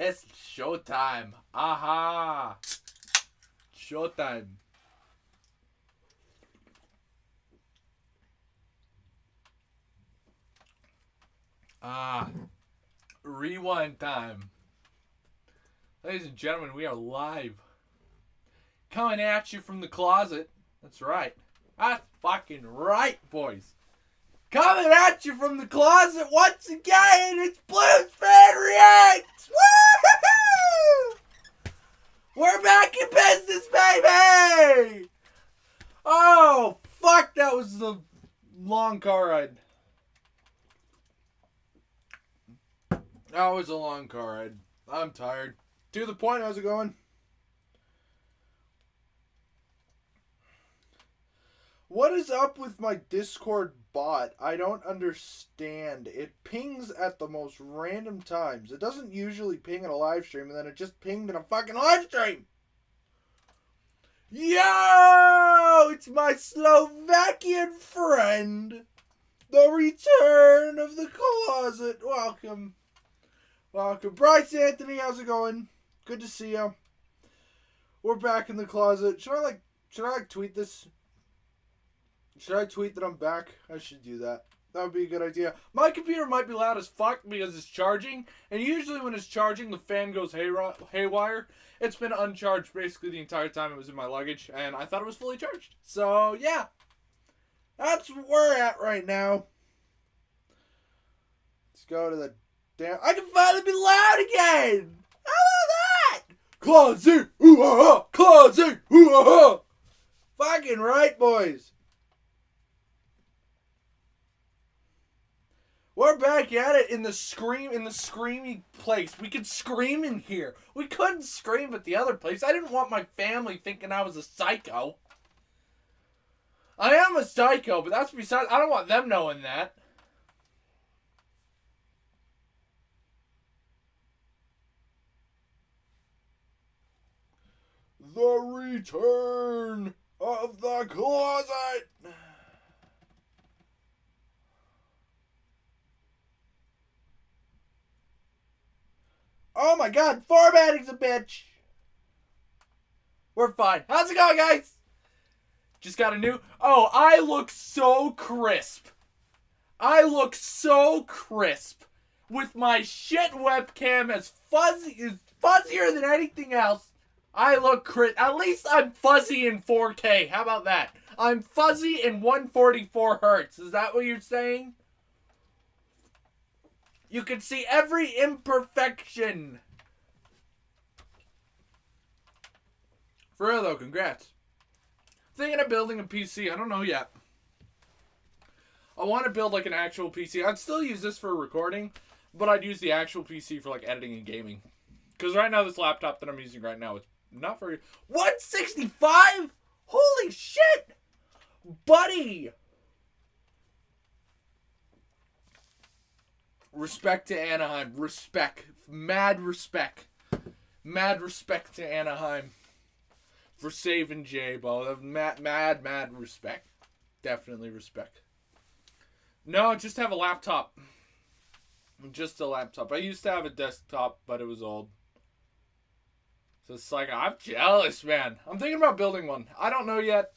It's showtime. Aha. Showtime. Rewind time. Ladies and gentlemen, we are live. Coming at you from the closet. That's right. That's fucking right, boys. Coming at you from the closet once again, it's Blues Fan Reacts! Woo! We're back in business, baby! Oh, fuck, that was the long car ride. That was a long car ride. I'm tired. To the point, how's it going? What is up with my Discord bot? I don't understand. It pings at the most random times. It doesn't usually ping in a live stream, and then it just pinged in a fucking live stream. Yo! It's my Slovakian friend. The return of the closet. Welcome. Welcome. Bryce Anthony, how's it going? Good to see you. We're back in the closet. Should I tweet this? Should I tweet that I'm back? I should do that. That would be a good idea. My computer might be loud as fuck because it's charging. And usually when it's charging, the fan goes haywire. It's been uncharged basically the entire time it was in my luggage. And I thought it was fully charged. So, yeah. That's where we're at right now. Let's go to the damn... I can finally be loud again! How about that? Closet! Ooh-ah-ha! Closet! Ooh-ah-ha! Fucking right, boys. We're back at it in the screamy place. We could scream in here. We couldn't scream at the other place. I didn't want my family thinking I was a psycho. I am a psycho, but that's besides. I don't want them knowing that. The return of the closet. Oh my god, formatting's a bitch. We're fine. How's it going, guys? Just got a new... Oh, I look so crisp. I look so crisp. With my shit webcam as fuzzier than anything else. I look crisp. At least I'm fuzzy in 4K. How about that? I'm fuzzy in 144 hertz. Is that what you're saying? You can see every imperfection. For real though, congrats. Thinking of building a PC. I don't know yet. I want to build like an actual PC. I'd still use this for recording, but I'd use the actual PC for like editing and gaming. Because right now this laptop that I'm using right now is not very... 165? Holy shit! Buddy! Respect to Anaheim. Respect. Mad respect. Mad respect to Anaheim. For saving J-Bo. Mad respect. Definitely respect. No, just have a laptop. Just a laptop. I used to have a desktop, but it was old. So it's like, I'm jealous, man. I'm thinking about building one. I don't know yet.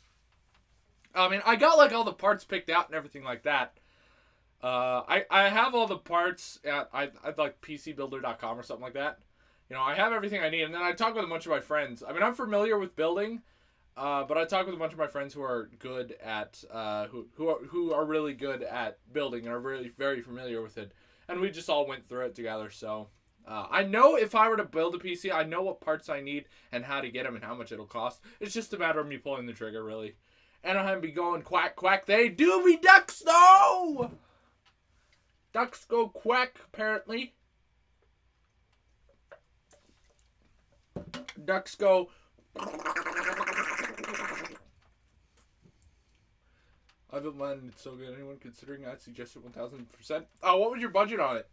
I mean, I got like all the parts picked out and everything like that. I have all the parts at I like PCBuilder.com or something like that. You know, I have everything I need, and then I talk with a bunch of my friends. I mean, I'm familiar with building, but I talk with a bunch of my friends who are good at who are really good at building and are really very familiar with it. And we just all went through it together. So I know if I were to build a PC, I know what parts I need and how to get them and how much it'll cost. It's just a matter of me pulling the trigger, really. Anaheim be going quack quack. They do be ducks though. Ducks go quack, apparently. Ducks go... I built mine, it's so good. Anyone considering I'd suggest it 1000%? Oh, what was your budget on it?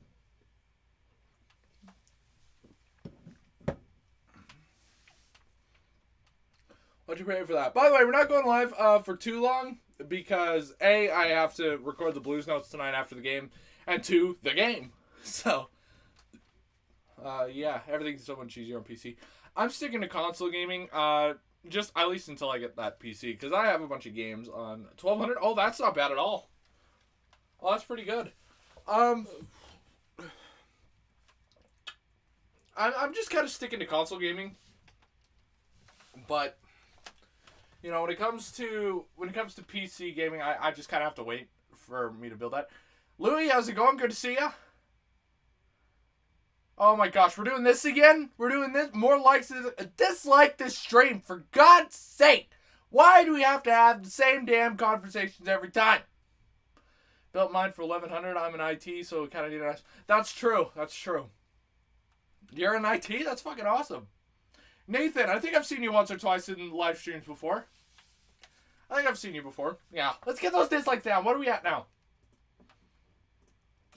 What'd you pay for that? By the way, we're not going live for too long because A, I have to record the Blues Notes tonight after the game, and 2, the game. So, Yeah, everything's so much easier on PC. I'm sticking to console gaming. Just at least until I get that PC, because I have a bunch of games on 1200. Oh, that's not bad at all. Oh, that's pretty good. I'm just kind of sticking to console gaming, but you know, when it comes to PC gaming, I just kind of have to wait for me to build that. Louis, how's it going? Good to see ya. Oh my gosh, we're doing this again? We're doing this? More likes, dislike this stream, for God's sake! Why do we have to have the same damn conversations every time? Built mine for 1100. I'm in IT, so kind of need a... That's true. That's true. You're in IT? That's fucking awesome. Nathan, I think I've seen you once or twice in live streams before. I think I've seen you before. Yeah. Let's get those dislikes down. What are we at now?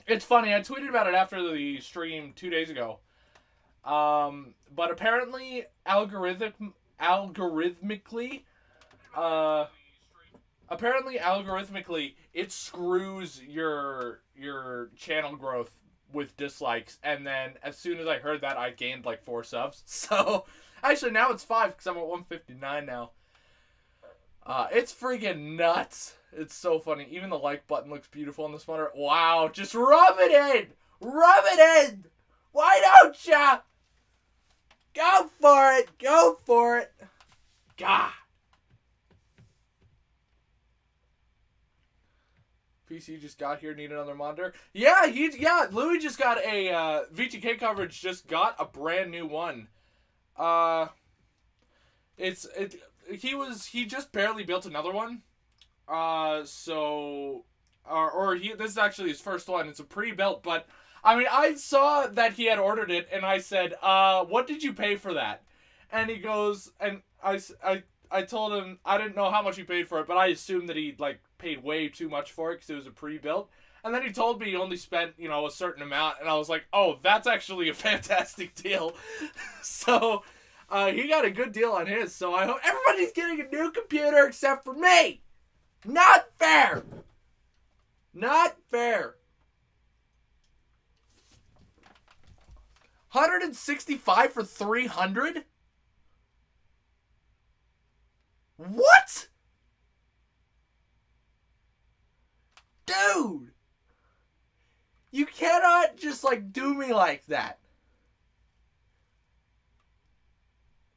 It's funny. I tweeted about it after the stream 2 days ago. But apparently, algorithmically, it screws your channel growth with dislikes, and then as soon as I heard that, I gained like 4 subs. So actually now it's 5 because I'm at 159 now. It's freaking nuts. It's so funny. Even the like button looks beautiful on this monitor. Wow, just rub it in. Rub it in. Why don't ya? Go for it. Go for it. God. PC just got here, need another monitor. Yeah, Louis just got a VGK coverage. Just got a brand new one. He just barely built another one. This is actually his first one. It's a pre-built, but I mean, I saw that he had ordered it, and I said, "What did you pay for that?" And he goes, and I told him I didn't know how much he paid for it, but I assumed that he like paid way too much for it because it was a pre-built. And then he told me he only spent, a certain amount, and I was like, oh, that's actually a fantastic deal. So he got a good deal on his. So I hope everybody's getting a new computer except for me. Not fair. Not fair. 165 for 300? What? Dude! You cannot just, do me like that.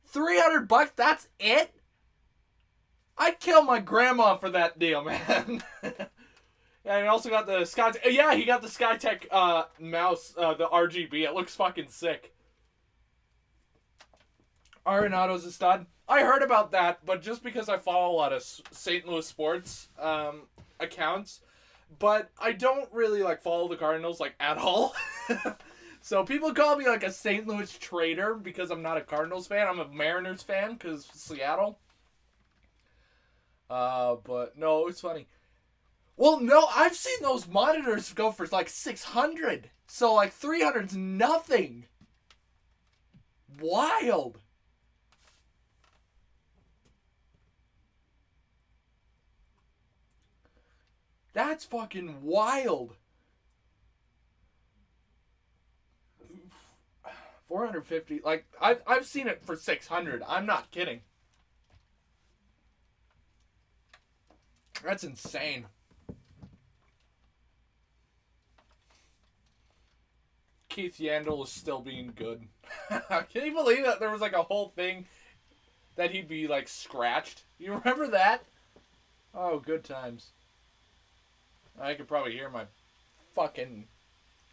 300 bucks, that's it? I'd kill my grandma for that deal, man. And he also got the Skytech. Yeah, he got the Skytech mouse, the RGB. It looks fucking sick. Arenado's a stud. I heard about that, but just because I follow a lot of St. Louis sports accounts, but I don't really follow the Cardinals at all. So people call me a St. Louis traitor because I'm not a Cardinals fan. I'm a Mariners fan because Seattle. But no, it's funny. Well, no, I've seen those monitors go for 600. So 300's nothing. Wild. That's fucking wild. 450. I've seen it for 600. I'm not kidding. That's insane. Keith Yandel is still being good. Can you believe that there was a whole thing that he'd be scratched? You remember that? Oh, good times. I could probably hear my fucking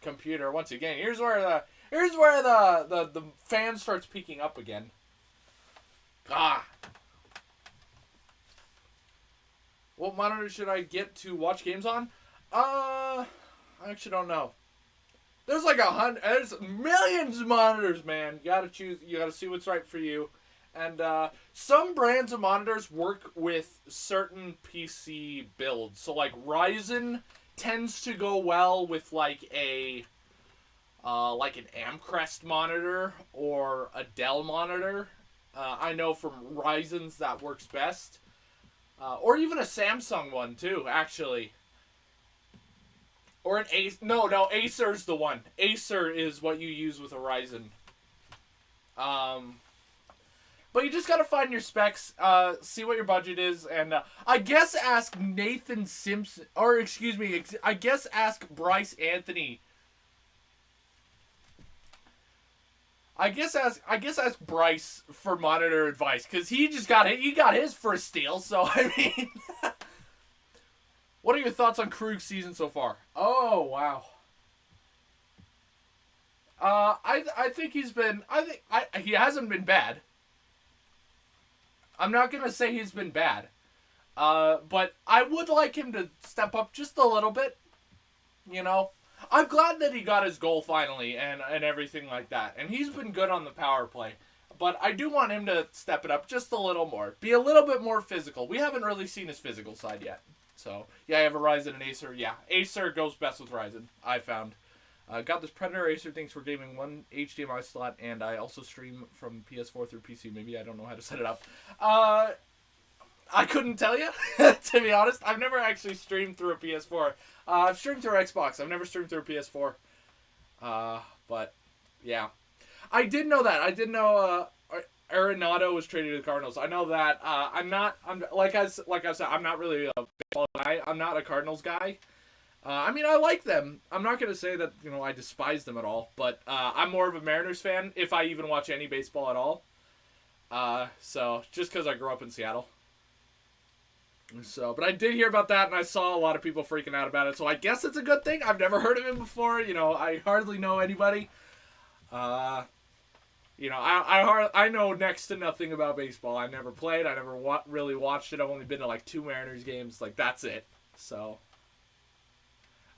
computer once again. Here's where the fan starts peaking up again. Ah. What monitor should I get to watch games on? I actually don't know. There's there's millions of monitors, man. You gotta choose. You gotta see what's right for you. And some brands of monitors work with certain PC builds. So Ryzen tends to go well with an Amcrest monitor or a Dell monitor. I know from Ryzen's that works best. Or even a Samsung one too, actually. Or an Acer. No, Acer's the one. Acer is what you use with a Ryzen. But you just gotta find your specs, see what your budget is, and I guess ask Nathan Simpson, or excuse me, I guess ask Bryce Anthony. I guess ask Bryce for monitor advice, cause he got his first steal. So I mean, what are your thoughts on Krug's season so far? Oh wow. I think he hasn't been bad. I'm not gonna say he's been bad, but I would like him to step up just a little bit. You know, I'm glad that he got his goal finally and everything like that, and he's been good on the power play. But I do want him to step it up just a little more, be a little bit more physical. We haven't really seen his physical side yet. So yeah, I have a Ryzen and Acer. Yeah, Acer goes best with Ryzen. I found. Got this Predator Acer, thanks for gaming, one HDMI slot, and I also stream from PS4 through PC. Maybe I don't know how to set it up. I couldn't tell you, to be honest. I've never actually streamed through a PS4. I've streamed through Xbox. I've never streamed through a PS4. But, yeah. I did know that. I did know Arenado was traded to the Cardinals. I know that. Like I said, I'm not really a baseball guy. I'm not a Cardinals guy. I mean, I like them. I'm not going to say that, I despise them at all. But I'm more of a Mariners fan, if I even watch any baseball at all. So, just because I grew up in Seattle. So, but I did hear about that, and I saw a lot of people freaking out about it. So, I guess it's a good thing. I've never heard of him before. I hardly know anybody. I know next to nothing about baseball. I never played. I never really watched it. I've only been to, 2 Mariners games. That's it. So...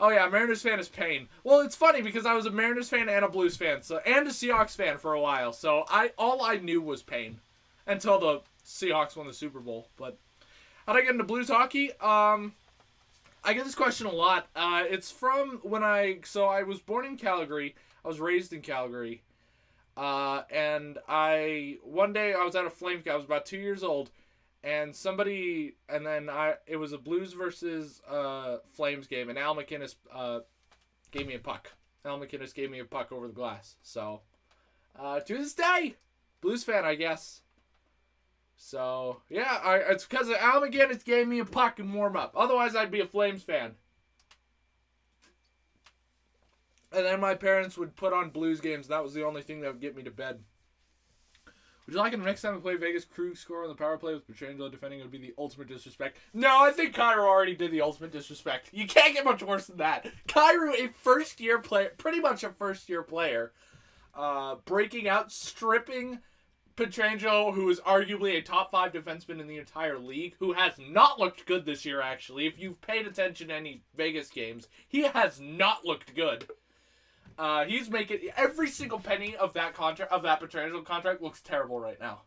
Oh yeah, Mariners fan is pain. Well, it's funny because I was a Mariners fan and a Blues fan, and a Seahawks fan for a while. So all I knew was pain until the Seahawks won the Super Bowl. But how'd I get into Blues hockey? I get this question a lot. It's from when I was born in Calgary. I was raised in Calgary, and one day I was at a Flames game. I was about 2 years old. And it was a Blues versus Flames game, and Al MacInnis gave me a puck. Al MacInnis gave me a puck over the glass. So, to this day, Blues fan, I guess. So, yeah, it's because Al MacInnis gave me a puck and warm up. Otherwise, I'd be a Flames fan. And then my parents would put on Blues games, and that was the only thing that would get me to bed. Would you like him next time we play Vegas? Krug score on the power play with Pietrangelo defending would be the ultimate disrespect. No, I think Kyrou already did the ultimate disrespect. You can't get much worse than that. Kyrou, a first-year player, pretty much a first-year player, breaking out, stripping Pietrangelo, who is arguably a top 5 defenseman in the entire league, who has not looked good this year, actually. If you've paid attention to any Vegas games, he has not looked good. He's making every single penny of that contract, of that Pietrangelo contract, looks terrible right now.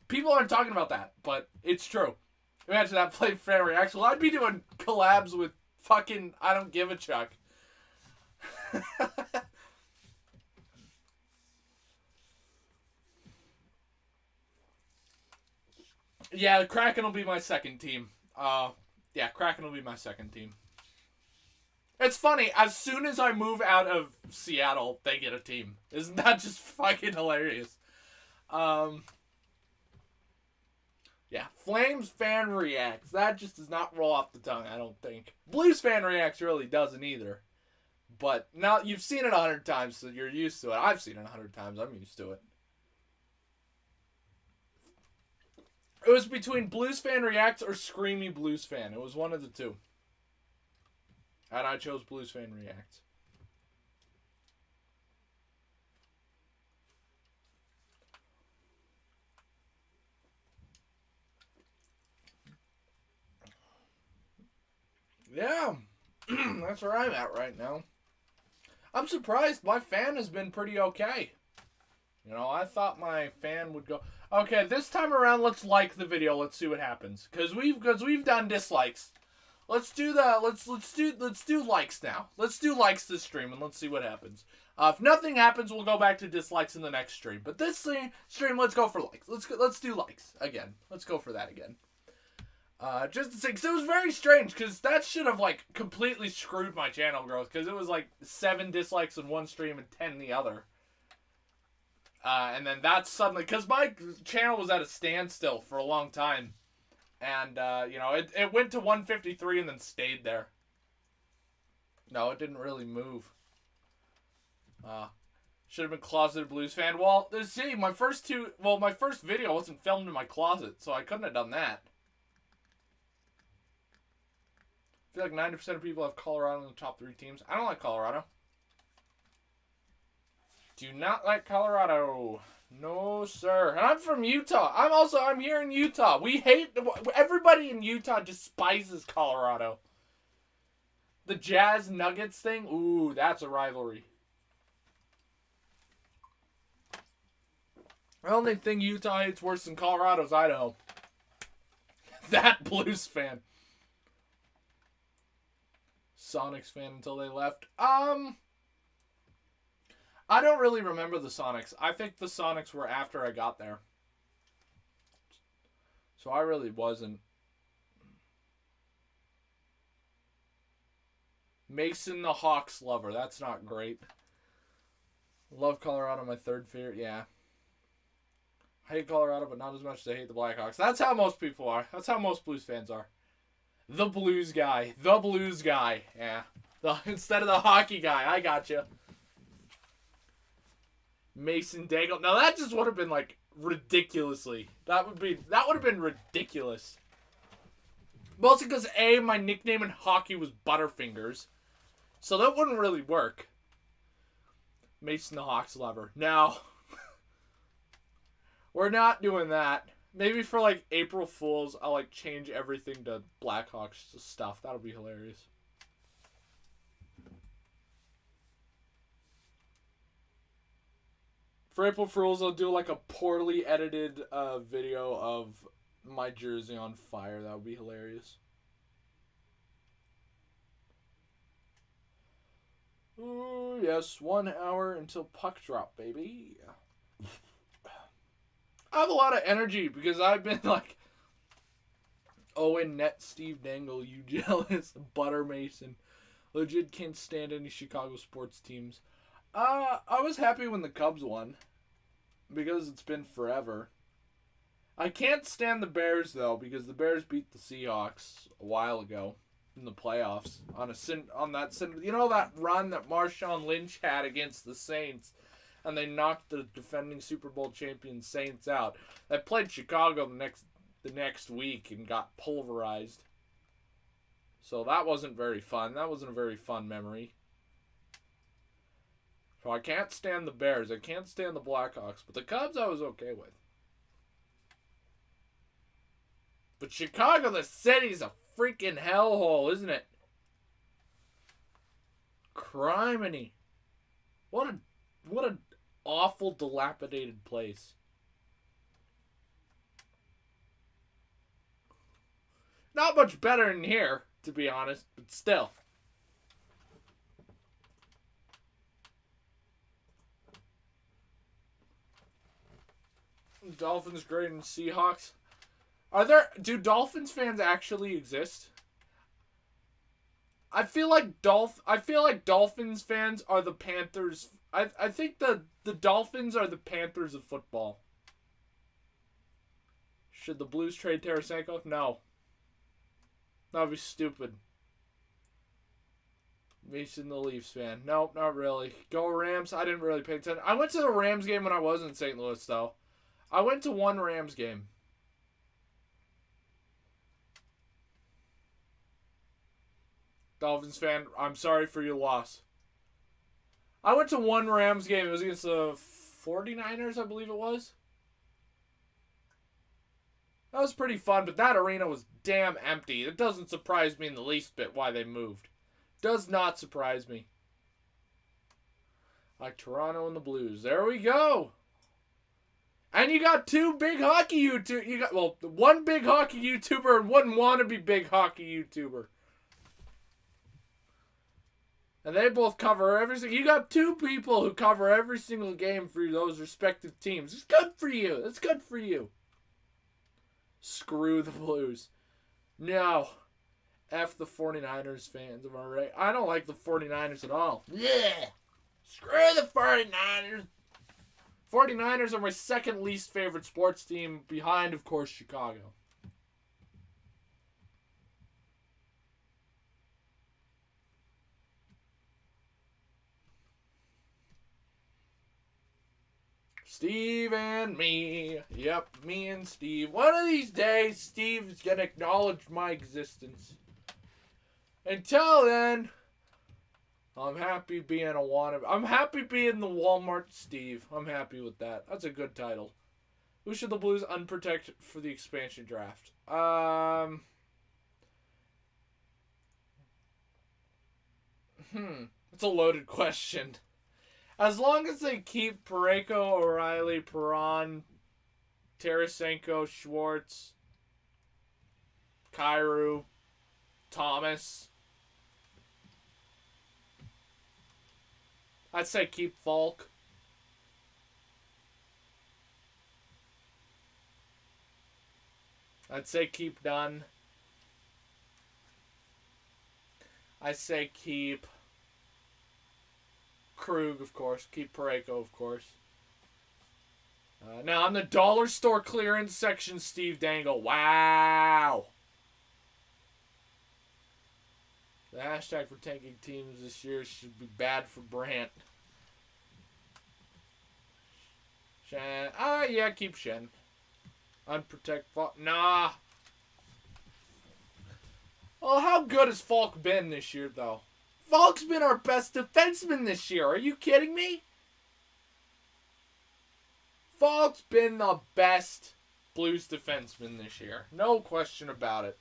People aren't talking about that, but it's true. Imagine that playing fan reaction. Well, I'd be doing collabs with fucking I don't give a chuck. Yeah, Kraken will be my second team. Kraken will be my second team. It's funny, as soon as I move out of Seattle, they get a team. Isn't that just fucking hilarious? Flames fan reacts. That just does not roll off the tongue, I don't think. Blues fan reacts really doesn't either. But now you've seen it 100 times, so you're used to it. I've seen it 100 times, I'm used to it. It was between Blues fan reacts or Screamy Blues fan. It was one of the two. And I chose Blues fan reacts. Yeah, that's where I'm at right now. I'm surprised my fan has been pretty okay. I thought my fan would go. Okay, this time around, let's like the video. Let's see what happens. Because we've done dislikes. Let's do likes now. Let's do likes this stream and let's see what happens. If nothing happens, we'll go back to dislikes in the next stream. But this stream, let's go for likes. Let's do likes again. Let's go for that again. Just to say, because it was very strange, because that should have, like, completely screwed my channel growth, because it was, like, 7 dislikes in one stream and 10 in the other. And then that suddenly, because my channel was at a standstill for a long time, and, you know, it went to 153 and then stayed there. No, it didn't really move. Should have been closeted Blues fan. Well, see, my first video wasn't filmed in my closet, so I couldn't have done that. I feel like 90% of people have Colorado in the top 3 teams. I don't like Colorado. Do not like Colorado. No, sir. And I'm from Utah. I'm here in Utah. Everybody in Utah despises Colorado. The Jazz Nuggets thing, ooh, that's a rivalry. The only thing Utah hates worse than Colorado is Idaho. That Blues fan. Sonics fan until they left. I don't really remember the Sonics. I think the Sonics were after I got there. So I really wasn't. Mason the Hawks lover. That's not great. Love Colorado, my 3rd favorite. Yeah. I hate Colorado, but not as much as I hate the Blackhawks. That's how most people are. That's how most Blues fans are. The Blues guy. The Blues guy. Yeah. Instead of the hockey guy. I gotcha. Mason Dangle. Now that just would have been like ridiculously. That would have been ridiculous. Mostly because my nickname in hockey was Butterfingers. So that wouldn't really work. Mason the Hawks lover. Now, we're not doing that. Maybe for like April Fools, I'll like change everything to Blackhawks stuff. That'll be hilarious. For April Fools, I'll do like a poorly edited video of my jersey on fire. That would be hilarious. Ooh, yes, 1 hour until puck drop, baby. I have a lot of energy because I've been like, Owen, Net, Steve Dangle, you jealous, Butter Mason. Legit can't stand any Chicago sports teams. I was happy when the Cubs won because it's been forever. I can't stand the Bears though because the Bears beat the Seahawks a while ago in the playoffs on that you know that run that Marshawn Lynch had against the Saints. And they knocked the defending Super Bowl champion Saints out. They played Chicago the next week and got pulverized. So that wasn't very fun. That wasn't a very fun memory. So I can't stand the Bears. I can't stand the Blackhawks. But the Cubs I was okay with. But Chicago, the city's a freaking hellhole, isn't it? Criminy. What a awful, dilapidated place. Not much better in here, to be honest, but still. Dolphins great and Seahawks. Do Dolphins fans actually exist? I feel like Dolphins fans are the Panthers. I think the Dolphins are the Panthers of football. Should the Blues trade Tarasenko? No. That would be stupid. Mason the Leafs fan. Nope, not really. Go Rams. I didn't really pay attention. I went to the Rams game when I was in St. Louis, though. I went to one Rams game. Dolphins fan, I'm sorry for your loss. I went to one Rams game. It was against the 49ers, I believe it was. That was pretty fun, but that arena was damn empty. It doesn't surprise me in the least bit why they moved. Does not surprise me. Like Toronto and the Blues. There we go. And you got two big hockey YouTubers. You got, one big hockey YouTuber and one wannabe big hockey YouTuber. And they both cover everything. You got two people who cover every single game for those respective teams. It's good for you. It's good for you. Screw the Blues. No. F the 49ers fans, am I right? I don't like the 49ers at all. Yeah. Screw the 49ers. 49ers are my second least favorite sports team, behind, of course, Chicago. Steve and me. Yep, me and Steve. One of these days, Steve's gonna acknowledge my existence. Until then, I'm happy being a wannabe. I'm happy being the Walmart Steve. I'm happy with that. That's a good title. Who should the Blues unprotect for the expansion draft? It's a loaded question. As long as they keep Parayko, O'Reilly, Perron, Tarasenko, Schwartz, Kyrou, Thomas. I'd say keep Falk. I'd say keep Dunn. I say keep Krug, of course. Keep Parayko, of course. Now, on the dollar store clearance section, Steve Dangle. Wow. The hashtag for tanking teams this year should be bad for Brant. Shen. Yeah, keep Shen. Unprotect Falk. Nah. Well, how good has Falk been this year, though? Falk's been our best defenseman this year. Are you kidding me? Falk's been the best Blues defenseman this year. No question about it.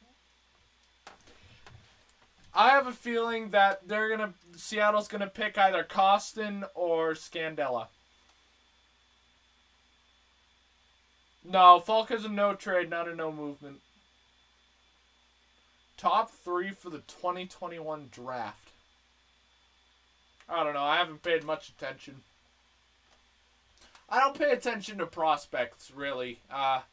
I have a feeling that Seattle's gonna pick either Kostin or Scandella. No, Falk has a no trade, not a no movement. Top 3 for the 2021 draft. I don't know. I haven't paid much attention. I don't pay attention to prospects, really.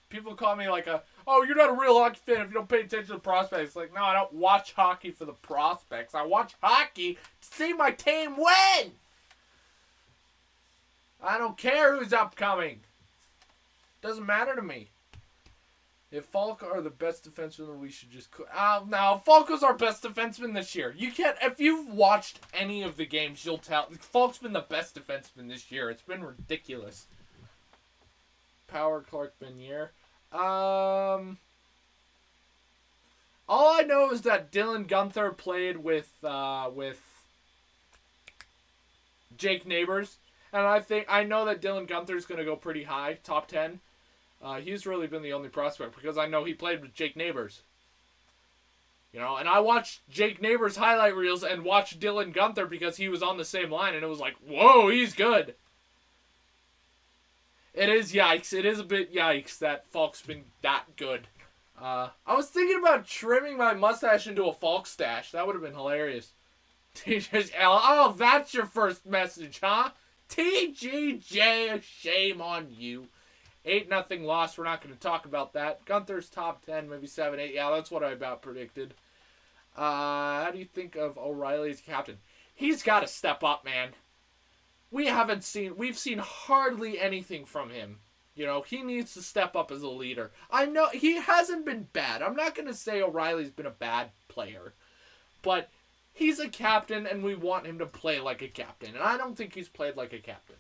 People call me like you're not a real hockey fan if you don't pay attention to prospects. Like, no, I don't watch hockey for the prospects. I watch hockey to see my team win. I don't care who's upcoming. Doesn't matter to me. If Falk are the best defenseman, we should just... Now, Falk was our best defenseman this year. You can't... If you've watched any of the games, you'll tell. Falk's been the best defenseman this year. It's been ridiculous. Power Clark Benier. All I know is that Dylan Guenther played with Jake Neighbors. And I know that Dylan Guenther's going to go pretty high, top 10. He's really been the only prospect because I know he played with Jake Neighbors. You know, and I watched Jake Neighbors' highlight reels and watched Dylan Guenther because he was on the same line, and it was like, whoa, he's good. It is yikes. It is a bit yikes that Falk's been that good. I was thinking about trimming my mustache into a Falk stash. That would have been hilarious. Oh, that's your first message, huh? TGJ, shame on you. 8-0 loss. We're not going to talk about that. Gunther's top 10, maybe 7, 8. Yeah, that's what I about predicted. How do you think of O'Reilly as captain? He's got to step up, man. We've seen hardly anything from him. You know, he needs to step up as a leader. I know he hasn't been bad. I'm not going to say O'Reilly's been a bad player. But he's a captain, and we want him to play like a captain. And I don't think he's played like a captain.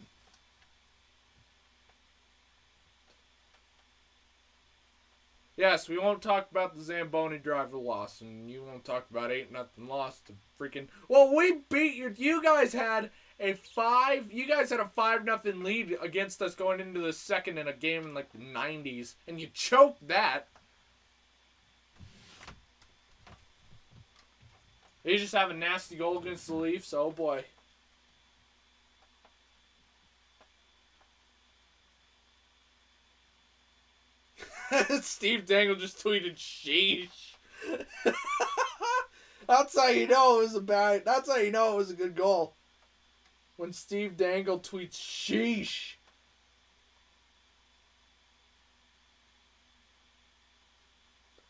Yes, we won't talk about the Zamboni driver loss, and you won't talk about 8-0 loss to freaking... Well, we beat you. You guys had a 5-0 lead against us going into the second in a game in like the 90s, and you choked that. You just have a nasty goal against the Leafs. Oh boy. Steve Dangle just tweeted sheesh. That's how you know it was that's how you know it was a good goal. When Steve Dangle tweets sheesh.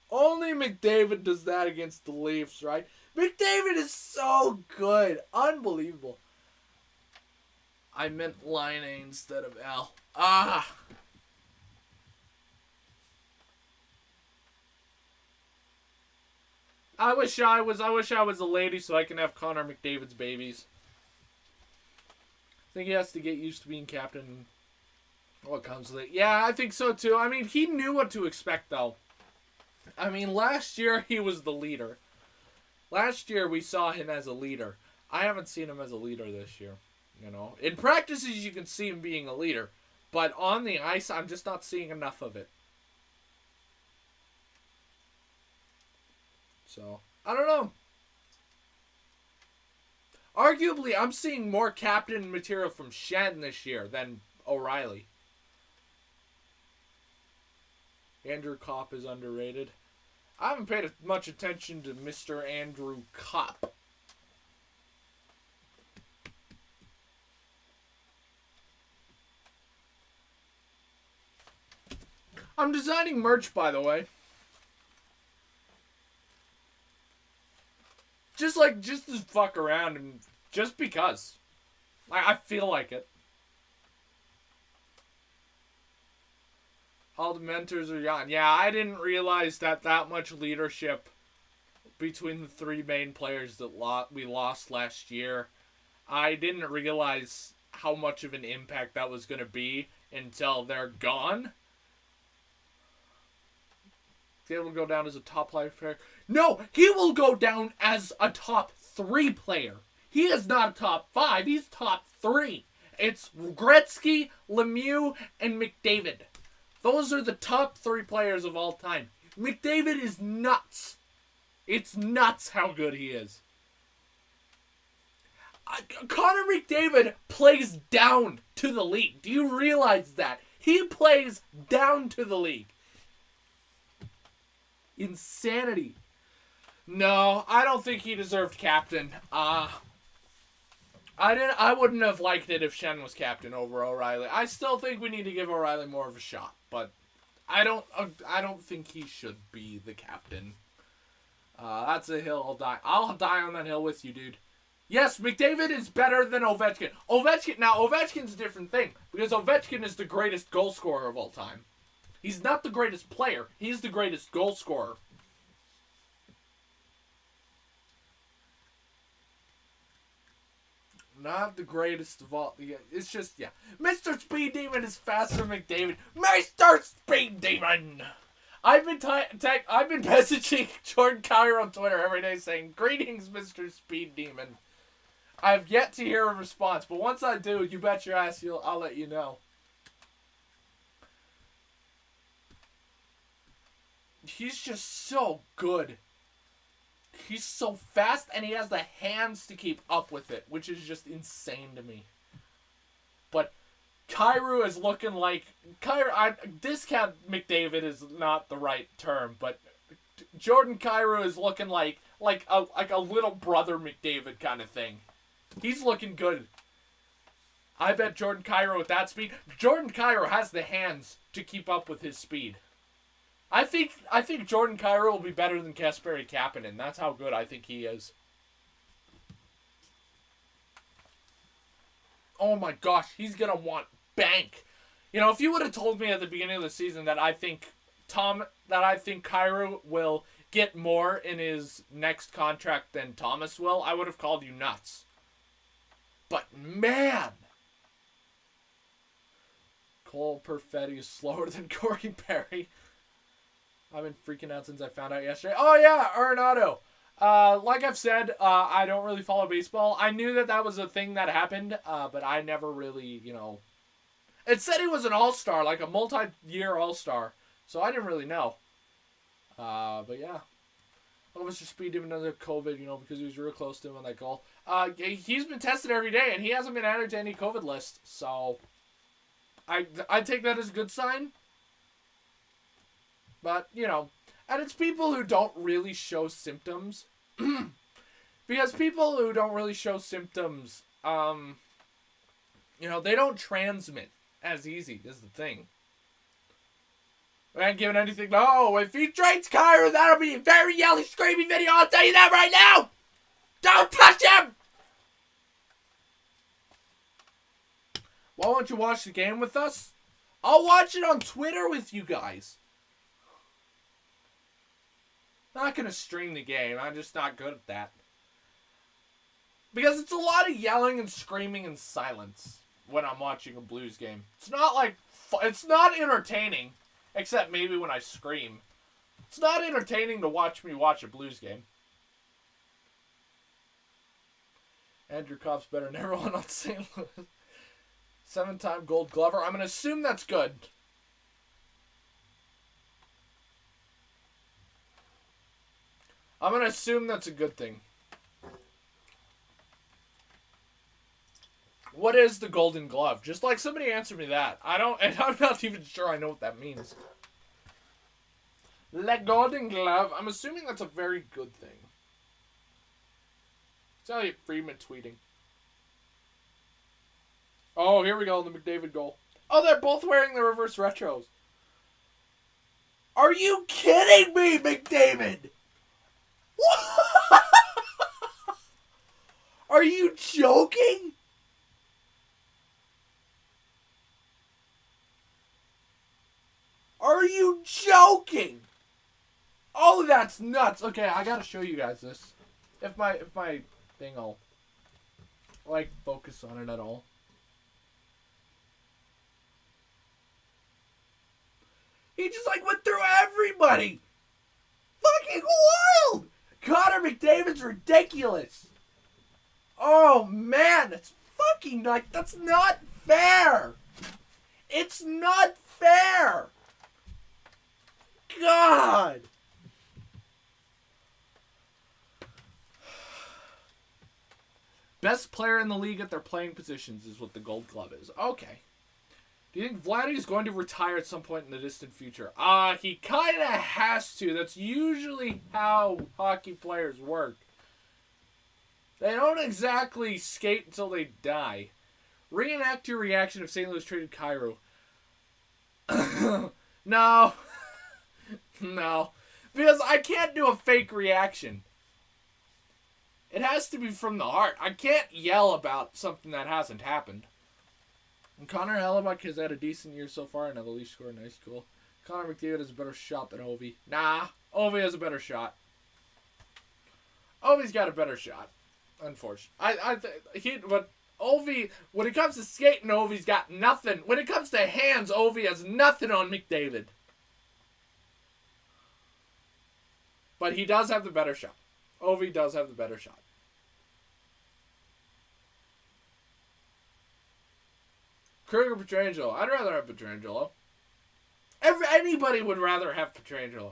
Only McDavid does that against the Leafs, right? McDavid is so good. Unbelievable. I meant Line A instead of L. Ah! I wish I was a lady so I can have Connor McDavid's babies. I think he has to get used to being captain. What comes with it? Yeah, I think so too. I mean, he knew what to expect though. I mean, last year he was the leader. Last year we saw him as a leader. I haven't seen him as a leader this year. You know, in practices you can see him being a leader, but on the ice I'm just not seeing enough of it. So, I don't know. Arguably, I'm seeing more captain material from Shen this year than O'Reilly. Andrew Kopp is underrated. I haven't paid much attention to Mr. Andrew Kopp. I'm designing merch, by the way. Just to fuck around and just because. I feel like it. All the mentors are young. Yeah, I didn't realize that much leadership between the three main players that we lost last year. I didn't realize how much of an impact that was going to be until they're gone. He will go down as a top player. No, he will go down as a top 3 player. He is not a top 5. He's top 3. It's Gretzky, Lemieux, and McDavid. Those are the top 3 players of all time. McDavid is nuts. It's nuts how good he is. Connor McDavid plays down to the league. Do you realize that? He plays down to the league. Insanity. No, I don't think he deserved captain. I wouldn't have liked it if Shen was captain over O'Reilly. I still think we need to give O'Reilly more of a shot, but I don't think he should be the captain. That's a hill I'll die. I'll die on that hill with you, dude. Yes, McDavid is better than Ovechkin. Ovechkin's a different thing because Ovechkin is the greatest goal scorer of all time. He's not the greatest player. He's the greatest goal scorer. Not the greatest of all. It's just, yeah. Mr. Speed Demon is faster than McDavid. Mr. Speed Demon! I've been messaging Jordan Kyrou on Twitter every day saying, "Greetings, Mr. Speed Demon." I've yet to hear a response, but once I do, you bet your ass I'll let you know. He's just so good. He's so fast, and he has the hands to keep up with it, which is just insane to me. But Kyrou is looking like... discount McDavid is not the right term, but Jordan Kyrou is looking like a little brother McDavid kind of thing. He's looking good. I bet Jordan Kyrou with that speed... Jordan Kyrou has the hands to keep up with his speed. I think Jordan Kyrou will be better than Kasperi Kapanen. That's how good I think he is. Oh my gosh, he's gonna want bank. You know, if you would have told me at the beginning of the season that I think Kyrou will get more in his next contract than Thomas will, I would have called you nuts. But man, Cole Perfetti is slower than Corey Perry. I've been freaking out since I found out yesterday. Oh, yeah, Arenado. Like I've said, I don't really follow baseball. I knew that was a thing that happened, but I never really, It said he was an all-star, like a multi-year all-star, so I didn't really know. But yeah. Well, Mr. Speed even does have COVID, because he was real close to him on that goal. He's been tested every day, and he hasn't been added to any COVID list, so I take that as a good sign. But, and it's people who don't really show symptoms. Because people who don't really show symptoms, they don't transmit as easy is the thing. I ain't giving anything. No, if he trades Kyrou, that'll be a very yelly, screaming video. I'll tell you that right now. Don't touch him. Why won't you watch the game with us? I'll watch it on Twitter with you guys. Not gonna stream the game. I'm just not good at that. Because it's a lot of yelling and screaming and silence when I'm watching a Blues game. It's not like... It's not entertaining. Except maybe when I scream. It's not entertaining to watch me watch a Blues game. Andrew Copp's better than everyone on St. Louis. 7-time Gold Glover. I'm going to assume that's good. I'm going to assume that's a good thing. What is the Golden Glove? Just like somebody answer me that. And I'm not even sure I know what that means. Le Golden Glove. I'm assuming that's a very good thing. It's Elliot Friedman tweeting. Oh, here we go. The McDavid goal. Oh, they're both wearing the reverse retros. Are you kidding me, McDavid? What? Are you joking? Are you joking? Oh, that's nuts. Okay, I gotta show you guys this. If my thing will like focus on it at all. He just like went through everybody. Fucking wild. Connor McDavid's ridiculous. Oh man, that's fucking like that's not fair. It's not fair. God. Best player in the league at their playing positions is what the Gold Glove is. Okay. Do you think Vladdy is going to retire at some point in the distant future? He kind of has to. That's usually how hockey players work. They don't exactly skate until they die. Reenact your reaction if St. Louis traded Kyrou. No. No. Because I can't do a fake reaction. It has to be from the heart. I can't yell about something that hasn't happened. And Connor Hellebuyck has had a decent year so far, and the Leafs scored a nice goal. Connor McDavid has a better shot than Ovi. Nah, Ovi has a better shot. Ovi's got a better shot, unfortunately. But Ovi, when it comes to skating, Ovi's got nothing. When it comes to hands, Ovi has nothing on McDavid. But he does have the better shot. Ovi does have the better shot. Krug or Pietrangelo? I'd rather have Pietrangelo. Anybody would rather have Pietrangelo.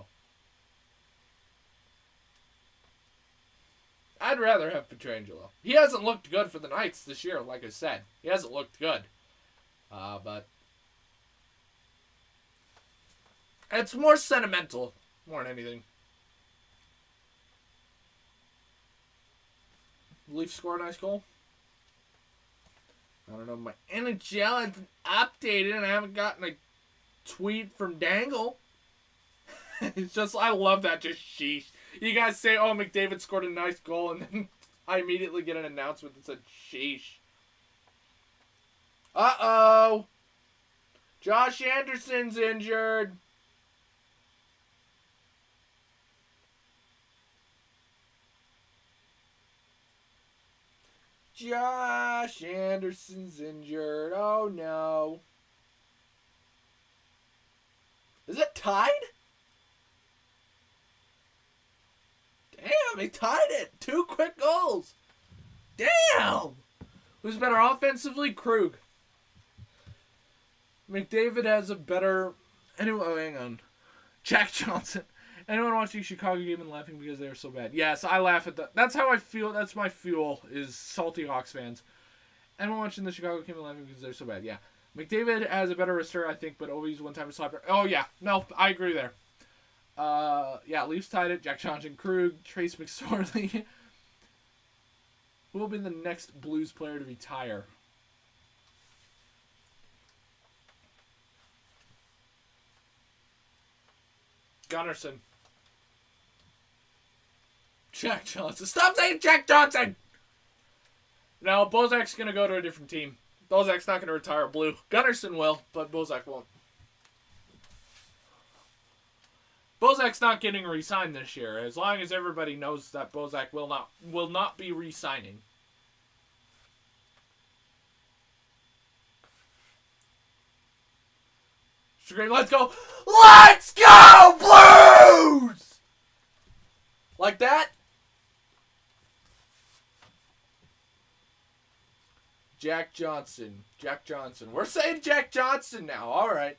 I'd rather have Pietrangelo. He hasn't looked good for the Knights this year, like I said. He hasn't looked good. But it's more sentimental more than anything. Leafs score a nice goal. I don't know. My NHL has been updated and I haven't gotten a tweet from Dangle. It's just, I love that. Just sheesh. You guys say, oh, McDavid scored a nice goal, and then I immediately get an announcement that said sheesh. Uh-oh. Josh Anderson's injured. Josh Anderson's injured. Oh, no. Is it tied? Damn, they tied it. 2 quick goals. Damn. Who's better offensively? Krug. McDavid has a better... Anyway, oh, hang on. Jack Johnson. Anyone watching Chicago game and laughing because they were so bad? Yes, I laugh at that. That's how I feel. That's my fuel, is salty Hawks fans. Anyone watching the Chicago game and laughing because they're so bad? Yeah. McDavid has a better wrister, I think, but Ovi's one-time slapper. Oh, yeah. No, I agree there. Yeah, Leafs tied it. Jack Johnson, Krug, Trace McSorley. Who will be the next Blues player to retire? Gunnarsson. Jack Johnson. Stop saying Jack Johnson! No, Bozak's going to go to a different team. Bozak's not going to retire blue. Gunnarsson will, but Bozak won't. Bozak's not getting re-signed this year, as long as everybody knows that Bozak will not be re-signing. Scream, let's go! Let's go, Blues! Like that? Jack Johnson. Jack Johnson. We're saying Jack Johnson now. All right.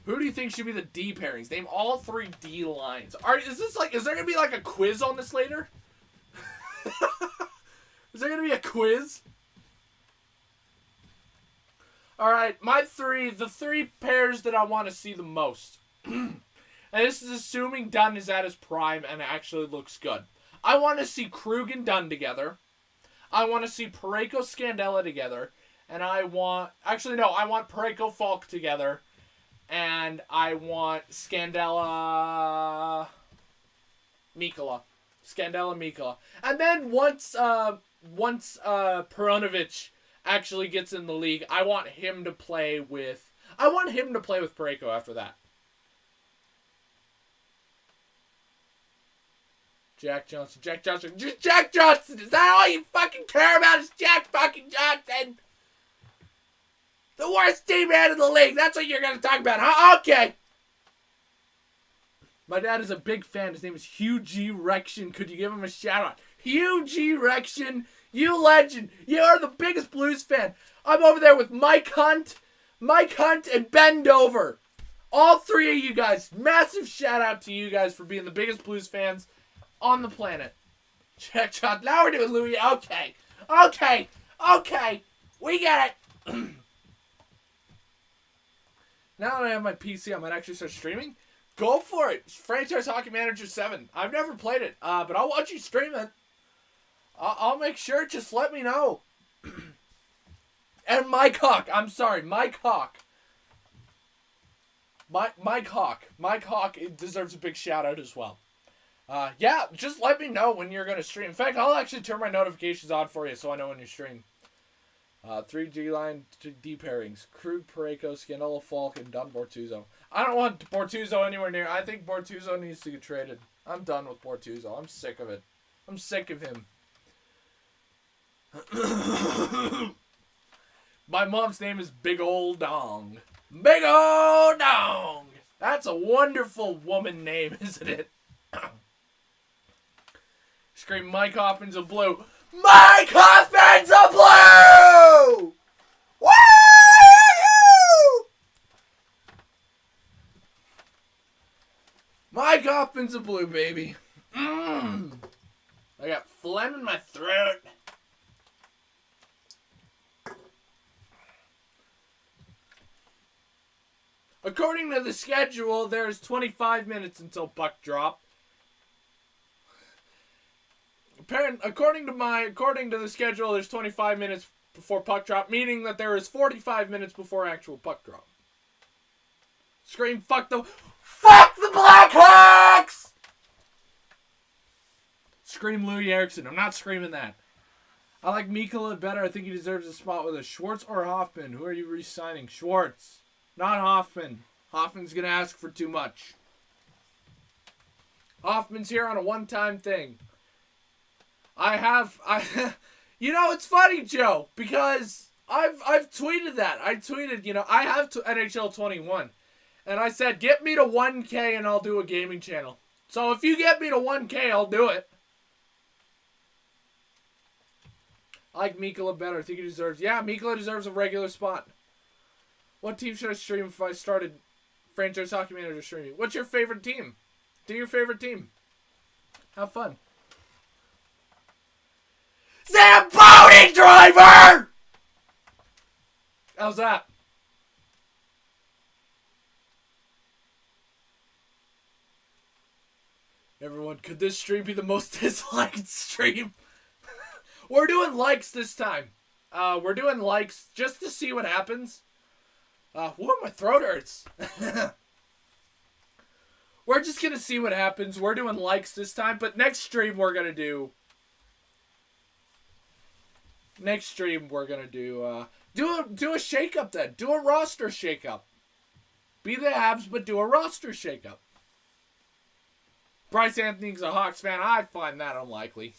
Who do you think should be the D pairings? Name all 3 D lines. Is there gonna be like a quiz on this later? Is there gonna be a quiz? All right, the 3 pairs that I want to see the most. And this is assuming Dunn is at his prime and actually looks good. I want to see Krug and Dunn together. I want to see Parayko Scandella together. And I want Parayko Falk together. And I want Scandella Mikkola. Scandella Mikkola. And then once Perunovic actually gets in the league, I want him to play with Parayko after that. Jack Johnson. Just Jack Johnson! Is that all you fucking care about? Is Jack fucking Johnson? The worst team man in the league. That's what you're going to talk about, huh? Okay. My dad is a big fan. His name is Hugh G. Rection. Could you give him a shout out? Hugh G. Rection, you legend. You are the biggest Blues fan. I'm over there with Mike Hunt, and Ben Dover. All 3 of you guys. Massive shout out to you guys for being the biggest Blues fans on the planet. Check shot. Now we're doing Louis. Okay. We get it. Now that I have my PC, I might actually start streaming. Go for it. Franchise Hockey Manager 7. I've never played it, but I'll watch you stream it. I'll make sure. Just let me know. And Mike Hawk. I'm sorry. Mike Hawk. Mike Hawk deserves a big shout out as well. Yeah, just let me know when you're going to stream. In fact, I'll actually turn my notifications on for you so I know when you stream. 3 G-line D pairings. Krug, Parayko, Scandella, Falk, and Dunn Bortuzzo. I don't want Bortuzzo anywhere near. I think Bortuzzo needs to get traded. I'm done with Bortuzzo. I'm sick of it. I'm sick of him. My mom's name is Big Ol' Dong. Big Ol' Dong! That's a wonderful woman name, isn't it? Scream Mike Hoffman's a blue. Mike Hoffman's a blue! Woo! Mike Hoffman's a blue, baby. I got phlegm in my throat. According to the schedule, there's 25 minutes until puck drop. According to the schedule, there's 25 minutes before puck drop, meaning that there is 45 minutes before actual puck drop. Scream, fuck the Blackhawks! Scream Louis Eriksson. I'm not screaming that. I like Mikkola better. I think he deserves a spot with a Schwartz or Hoffman. Who are you re-signing? Schwartz. Not Hoffman. Hoffman's going to ask for too much. Hoffman's here on a one-time thing. You know, it's funny, Joe, because I've tweeted that. I tweeted, I have NHL 21. And I said, get me to 1K and I'll do a gaming channel. So if you get me to 1K, I'll do it. I like Mikkola better. I think he deserves... Yeah, Mikkola deserves a regular spot. What team should I stream if I started Franchise Hockey Manager streaming? What's your favorite team? Do your favorite team. Have fun. Zamboni driver! How's that? Everyone, could this stream be the most disliked stream? We're doing likes this time. We're doing likes just to see what happens. Whoa, my throat hurts. We're just going to see what happens. We're doing likes this time, but next stream we're going to do... Next stream we're going to do... Do a shakeup then. Do a roster shakeup. Be the Habs, but do a roster shakeup. Bryce Anthony's a Hawks fan. I find that unlikely.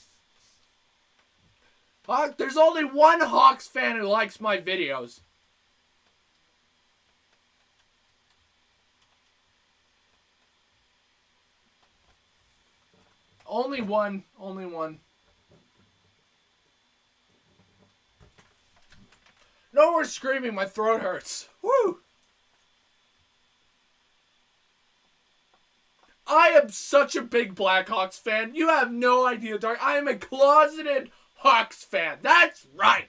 There's only one Hawks fan who likes my videos. Only one. Only one. No more screaming. My throat hurts. Woo! I am such a big Blackhawks fan. You have no idea, Dark. I am a closeted Hawks fan. That's right.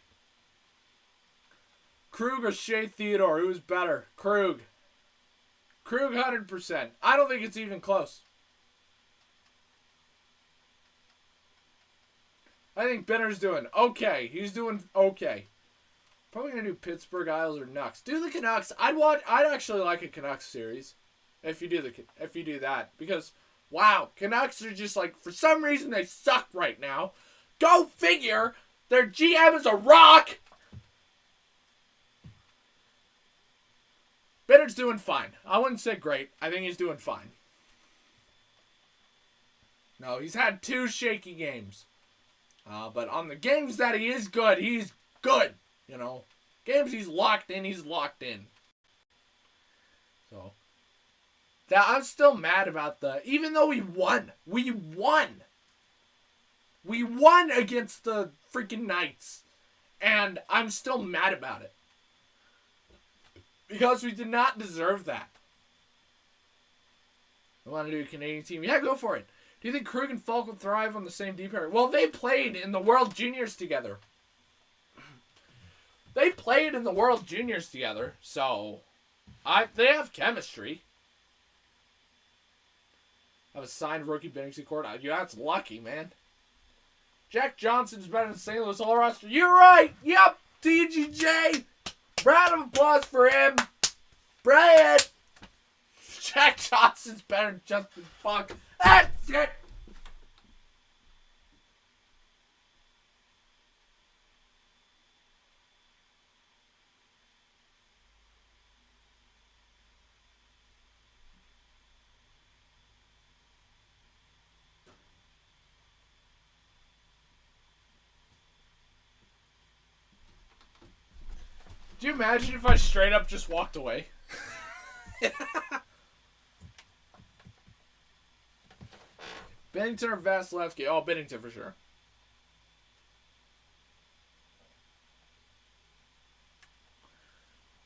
Krug or Shea Theodore? Who's better? Krug. Krug 100%. I don't think it's even close. I think Benner's doing okay. He's doing okay. Probably gonna do Pittsburgh, Isles, or Canucks. Do the Canucks. I'd actually like a Canucks series if you do that, because wow, Canucks are just like, for some reason they suck right now. Go figure. Their GM is a rock. Benner's doing fine. I wouldn't say great. I think he's doing fine. No, he's had 2 shaky games. But on the games that he is good, he's good. You know, games he's locked in, he's locked in. So, that I'm still mad about even though we won. We won against the freaking Knights. And I'm still mad about it. Because we did not deserve that. I want to do a Canadian team. Yeah, go for it. Do you think Krug and Falk will thrive on the same D pair? Well, they played in the World Juniors together. So they have chemistry. I have a signed rookie Bennington court. Yeah, that's lucky, man. Jack Johnson's better than St. Louis All Roster. You're right. Yep. TGJ. Round of applause for him. Brilliant. Jack Johnson's better than Justin Falk. That's it. Do you imagine if I straight up just walked away? Bennington or Vasilevsky? Oh, Bennington for sure.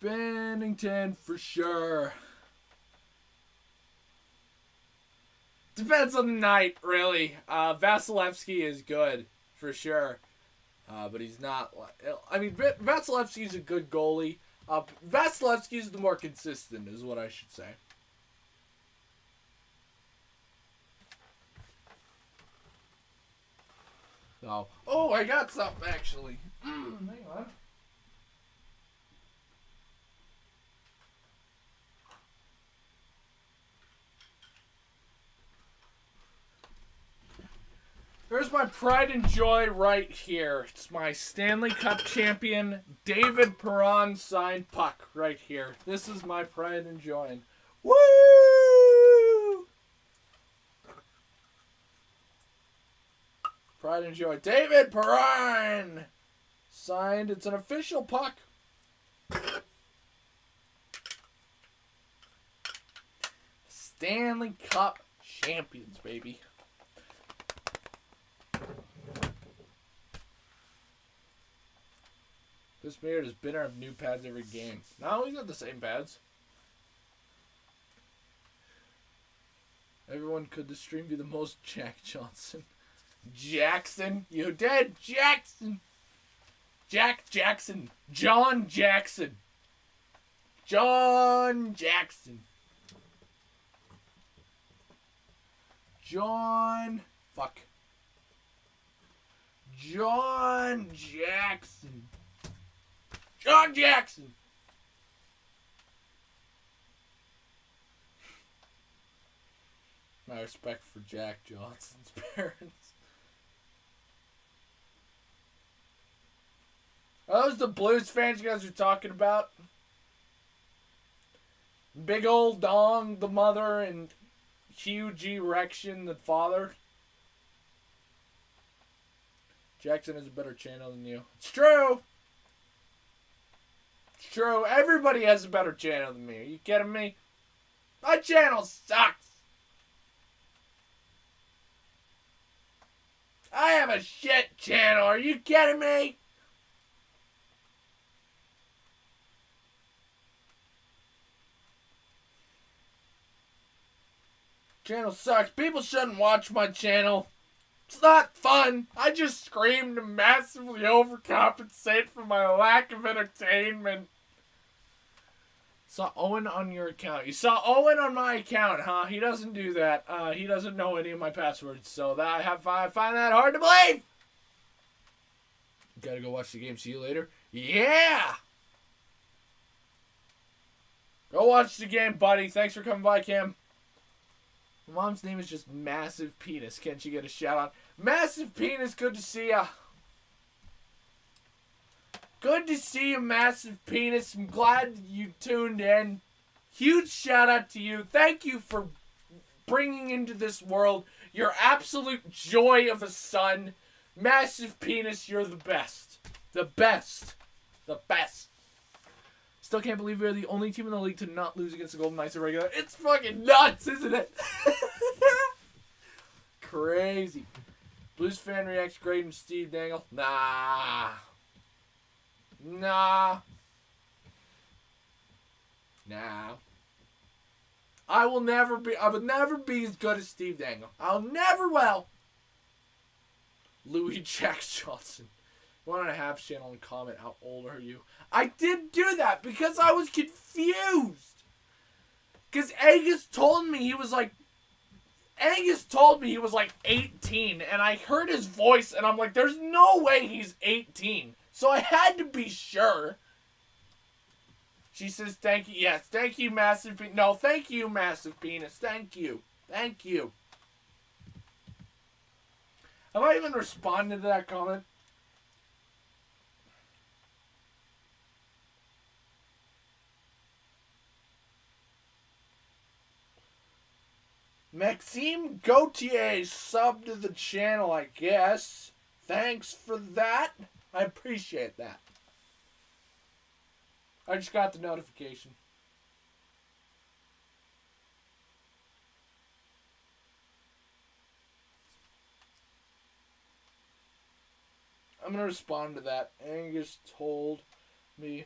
Bennington for sure. Depends on the night, really. Vasilevsky is good for sure. But he's not. I mean, Vasilevsky's a good goalie. Vasilevsky's the more consistent, is what I should say. So, oh, I got something actually. Hang on. There's my pride and joy right here. It's my Stanley Cup champion, David Perron signed puck right here. This is my pride and joy. Woo! Pride and joy. David Perron signed. It's an official puck. Stanley Cup champions, baby. This Mayor has been have new pads every game. No, he's got the same pads. Everyone, could the stream be the most Jack Johnson? Jackson? You dead? Jackson! Jack Jackson. John Jackson. John Jackson. John... Fuck. John Jackson. John Jackson. My respect for Jack Johnson's parents. Are those the Blues fans you guys are talking about? Big old Dong, the mother, and huge erection, the father. Jackson has a better channel than you. It's true. It's true. Everybody has a better channel than me. Are you kidding me? My channel sucks. I have a shit channel. Are you kidding me? Channel sucks. People shouldn't watch my channel. It's not fun. I just scream to massively overcompensate for my lack of entertainment. Saw Owen on your account. You saw Owen on my account, huh? He doesn't do that. He doesn't know any of my passwords, so that I find that hard to believe. Gotta go watch the game. See you later. Yeah! Go watch the game, buddy. Thanks for coming by, Cam. My mom's name is just Massive Penis. Can't you get a shout out? Massive Penis, good to see ya. Good to see you, Massive Penis. I'm glad you tuned in. Huge shout out to you. Thank you for bringing into this world your absolute joy of a son. Massive Penis, you're the best. The best. The best. Still can't believe we're the only team in the league to not lose against the Golden Knights in regular. It's fucking nuts, isn't it? Crazy. Blues fan reacts great and Steve Dangle. Nah. I would never be as good as Steve Dangle. I'll never will. Louis Jack Johnson. 1.5 channel and comment, how old are you? I did do that because I was confused. Because Angus told me he was like 18, and I heard his voice, and I'm like, there's no way he's 18. So I had to be sure. She says, thank you. Yes, thank you, Massive Penis. No, thank you, Massive Penis. Thank you. Thank you. Have I even responded to that comment? Maxime Gauthier subbed to the channel, I guess. Thanks for that. I appreciate that. I just got the notification. I'm going to respond to that. Angus told me.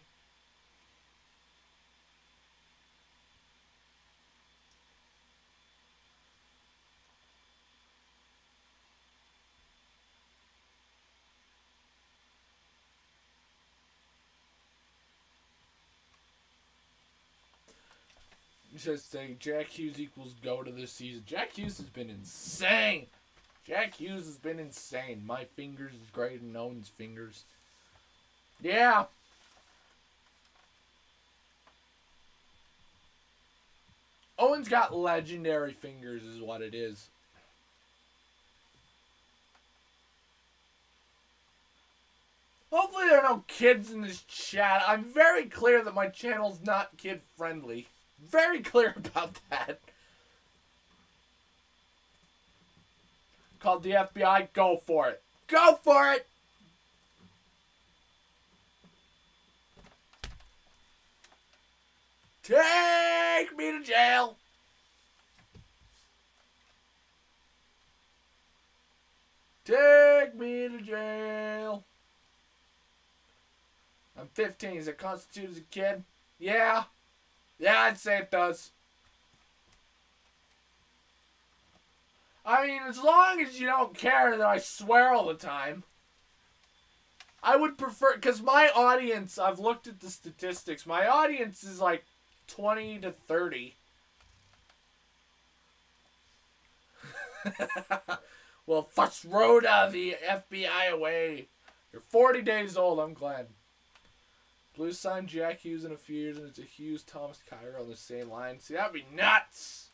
He says, saying Jack Hughes equals go to this season. Jack Hughes has been insane. Jack Hughes has been insane. My fingers is greater than Owen's fingers. Yeah. Owen's got legendary fingers is what it is. Hopefully there are no kids in this chat. I'm very clear that my channel's not kid-friendly. Very clear about that. Called the FBI. Go for it. Go for it! Take me to jail! Take me to jail! I'm 15. Does it constitute as a kid? Yeah. Yeah, I'd say it does. I mean, as long as you don't care that I swear all the time. I would prefer, because my audience, I've looked at the statistics, my audience is like 20 to 30. Well, first Rhoda, the FBI away. You're 40 days old, I'm glad. Blues signed Jack Hughes in a few years, and it's a Hughes Thomas Kyra on the same line. See, that'd be nuts.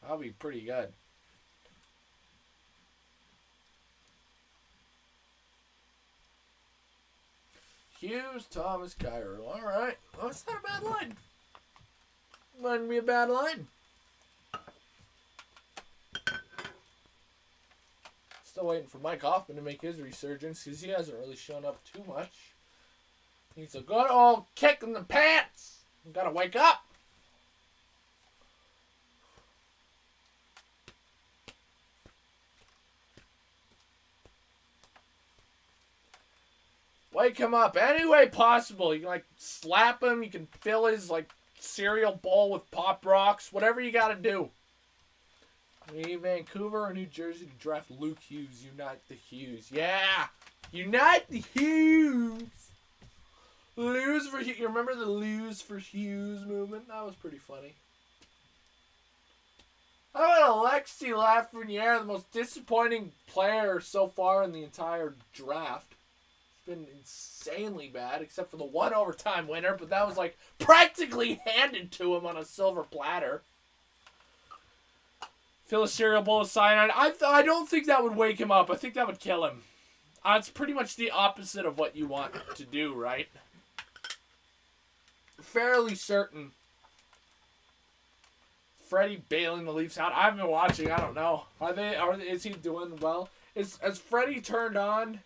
That'll be pretty good. Hughes, Thomas, Cairo. All right. Well, that's not a bad line. Wouldn't be a bad line. Still waiting for Mike Hoffman to make his resurgence because he hasn't really shown up too much. He's a good old kick in the pants. You gotta wake up. Wake him up any way possible. You can like slap him. You can fill his like cereal bowl with Pop Rocks. Whatever you gotta do. We need Vancouver or New Jersey to draft Luke Hughes. Unite the Hughes. Yeah! Unite the Hughes! Lose for Hughes. You remember the Lose for Hughes movement? That was pretty funny. How about Alexi Lafreniere, the most disappointing player so far in the entire draft? It's been insanely bad, except for the one overtime winner, but that was like practically handed to him on a silver platter. Fill a cereal bowl of cyanide. I don't think that would wake him up. I think that would kill him. It's pretty much the opposite of what you want to do, right? Fairly certain. Freddie bailing the Leafs out. I haven't been watching. I don't know. Is he doing well? Has Freddie turned on?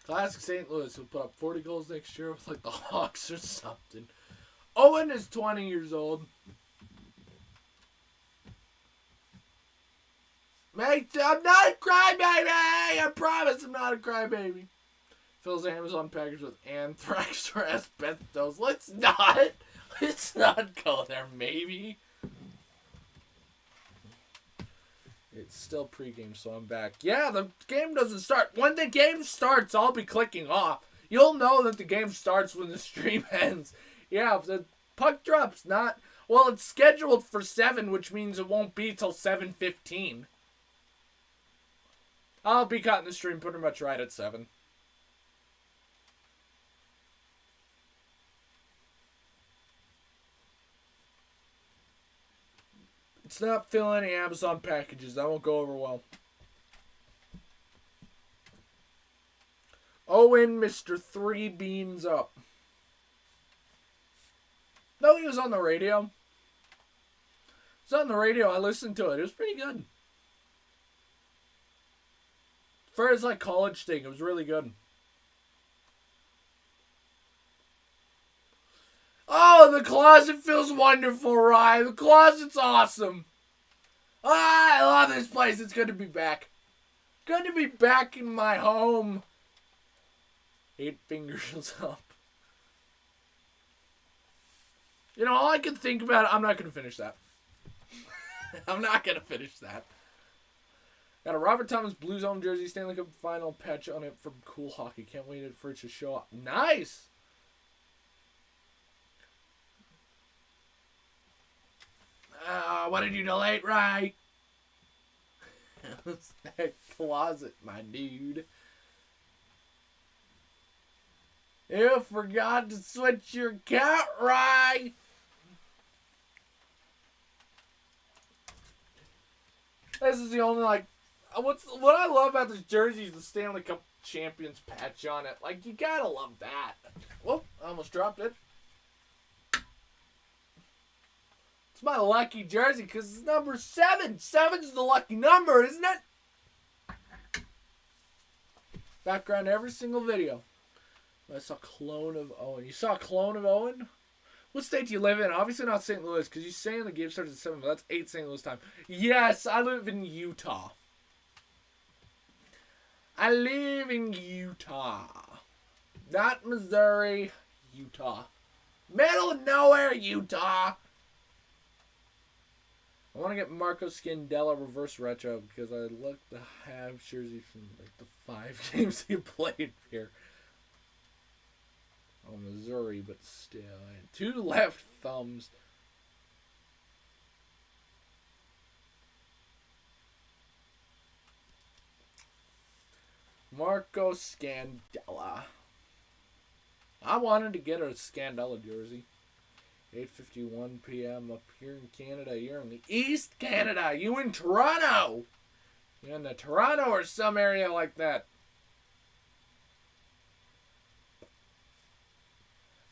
Classic St. Louis will put up 40 goals next year with like the Hawks or something. Owen is 20 years old. Mate, I'm not a crybaby! I promise I'm not a crybaby. Fills Amazon package with anthrax or asbestos. Let's not go there, maybe. It's still pregame, so I'm back. Yeah, the game doesn't start. When the game starts, I'll be clicking off. You'll know that the game starts when the stream ends. Yeah, if the puck drops not... Well, it's scheduled for 7, which means it won't be till 7:15. I'll be cutting the stream pretty much right at 7. It's not filling any Amazon packages. That won't go over well. Owen, Mr. 3 Beans Up. No, he was on the radio. It was on the radio. I listened to it. It was pretty good. For his like college thing, it was really good. Oh, the closet feels wonderful, Ryan. The closet's awesome. I love this place. It's good to be back. Good to be back in my home. 8 fingers up. You know, all I can think about, I'm not going to finish that. I'm not going to finish that. Got a Robert Thomas Blue Zone jersey, Stanley Cup final patch on it from Cool Hockey. Can't wait for it to show up. Nice! What did you delete, right? That closet, my dude. You forgot to switch your account, right? This is the only, like, what I love about this jersey is the Stanley Cup Champions patch on it. Like, you gotta love that. Whoop, I almost dropped it. It's my lucky jersey because it's number 7. 7's the lucky number, isn't it? Background every single video. I saw Clone of Owen. You saw Clone of Owen? What state do you live in? Obviously not St. Louis, because you're saying the game starts at 7, but that's 8 St. Louis time. Yes, I live in Utah. I live in Utah. Not Missouri, Utah. Middle of nowhere, Utah. I want to get Marco Scandella reverse retro, because I look to have jersey from like the 5 games he played here. Oh, Missouri, but still. And 2 left thumbs. Marco Scandella. I wanted to get a Scandella jersey. 8:51 p.m. up here in Canada. You're in the East Canada. You in Toronto. You're in the Toronto or some area like that.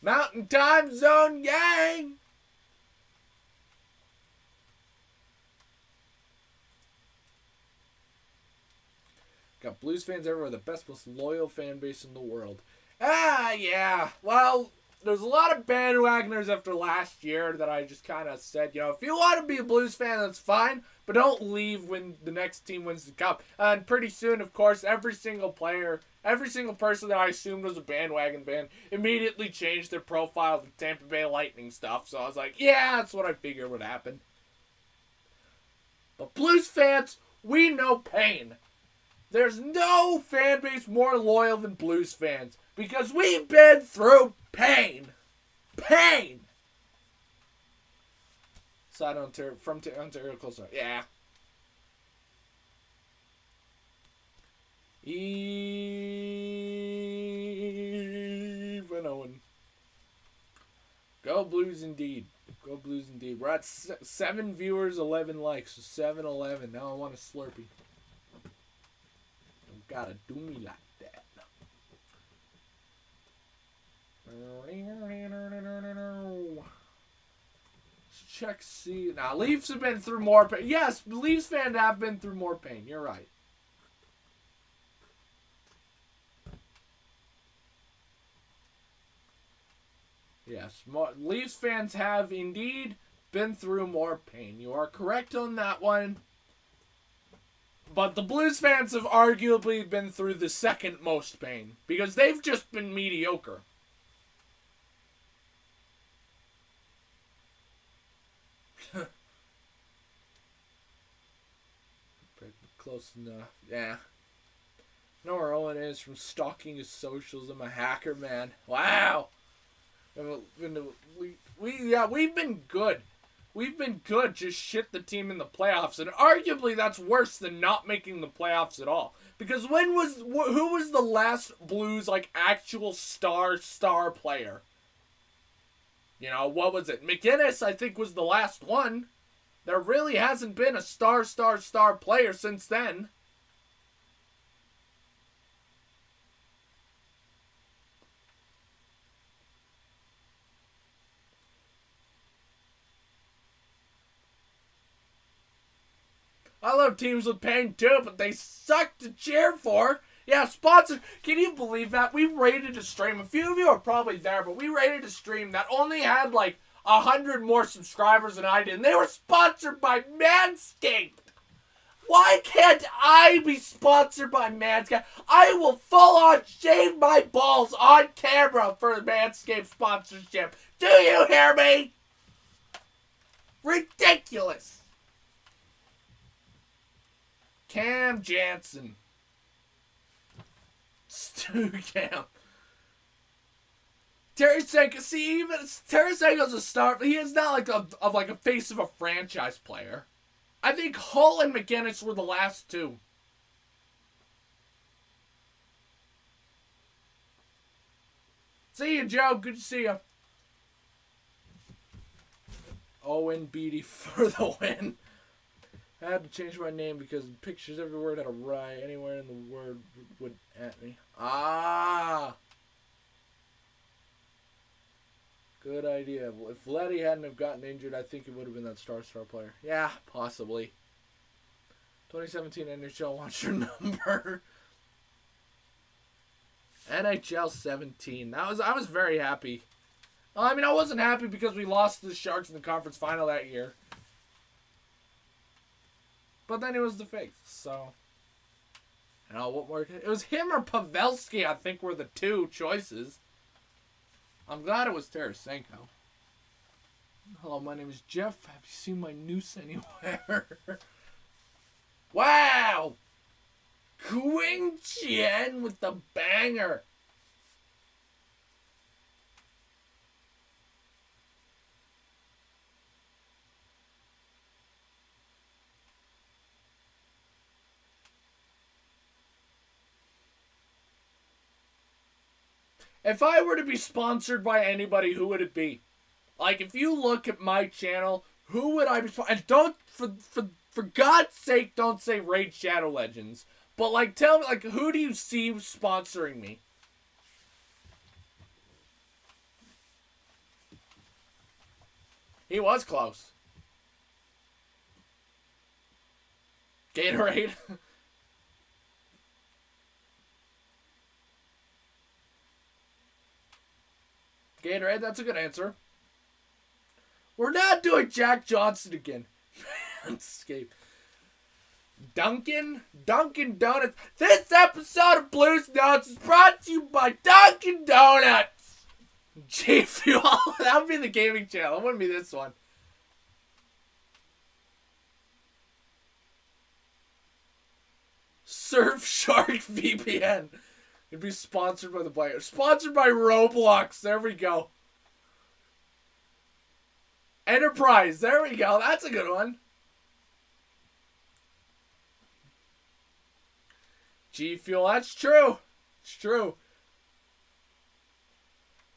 Mountain Time Zone gang. Got Blues fans everywhere. The best, most loyal fan base in the world. Ah, yeah. Well, there's a lot of bandwagoners after last year that I just kind of said, you know, if you want to be a Blues fan, that's fine, but don't leave when the next team wins the cup. And pretty soon, of course, every single person that I assumed was a bandwagon fan immediately changed their profile to Tampa Bay Lightning stuff. So I was like, yeah, that's what I figured would happen. But Blues fans, we know pain. There's no fan base more loyal than Blues fans because we've been through pain. Pain! Side Ontario, from Ontario, close up. Yeah. Even Owen. Go Blues indeed. Go Blues indeed. We're at 7 viewers, 11 likes. So 7-11. Now I want a Slurpee. Don't gotta do me like that. Let's check, see. Now, Leafs have been through more pain. Yes, Leafs fans have been through more pain. You're right. Yes, Leafs fans have indeed been through more pain. You are correct on that one. But the Blues fans have arguably been through the second most pain because they've just been mediocre. Close enough. Yeah. Know where Owen is from stalking his socials. I'm a hacker, man. Wow. We've been good. We've been good. Just shit the team in the playoffs, and arguably that's worse than not making the playoffs at all. Because who was the last Blues actual star player? You know, what was it? McInnes, I think, was the last one. There really hasn't been a star player since then. I love teams with pain too, but they suck to cheer for. Yeah, sponsors. Can you believe that? We rated a stream. A few of you are probably there, but we rated a stream that only had 100 more subscribers than I did. And they were sponsored by Manscaped. Why can't I be sponsored by Manscaped? I will full on shave my balls on camera for the Manscaped sponsorship. Do you hear me? Ridiculous. Cam Jansen. Stu Cam. Tarasenko, see, even Tarasenko's a star, but he is not a face of a franchise player. I think Hull and McInnes were the last two. See you, Joe. Good to see you. Owen Beatty for the win. I had to change my name because pictures every word had a right. Anywhere in the word would at me. Ah! Good idea. If Letty hadn't have gotten injured, I think it would have been that star player. Yeah, possibly. 2017 NHL Watcher number. NHL 17. I was very happy. I mean, I wasn't happy because we lost to the Sharks in the conference final that year. But then it was the face, so. What more? It was him or Pavelski, I think, were the two choices. I'm glad it was Tarasenko. Hello, my name is Jeff. Have you seen my noose anywhere? Wow! Qing Chen with the banger. If I were to be sponsored by anybody, who would it be? Like, if you look at my channel, who would I be sponsored? And don't, for God's sake, don't say Raid Shadow Legends. But, like, tell me, like, who do you see sponsoring me? He was close. Gatorade. Gatorade, that's a good answer. We're not doing Jack Johnson again. Manscaped. Dunkin' Donuts. This episode of Blues Notes is brought to you by Dunkin' Donuts. G Fuel. That would be the gaming channel. It wouldn't be this one. Surfshark VPN. It'd be sponsored by the player. Sponsored by Roblox. There we go. Enterprise. There we go. That's a good one. G Fuel. That's true. It's true.